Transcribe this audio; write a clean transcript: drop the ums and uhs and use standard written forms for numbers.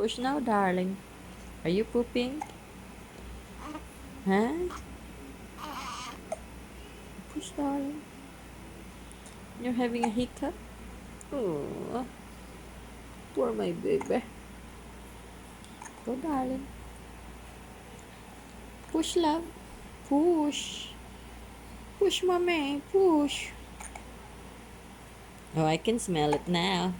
Push now, darling. Are you pooping? Huh? Push, darling. You're having a hiccup? Oh, poor my baby. Go, darling. Push, love. Push. Push, mommy. Push. Oh, I can smell it now.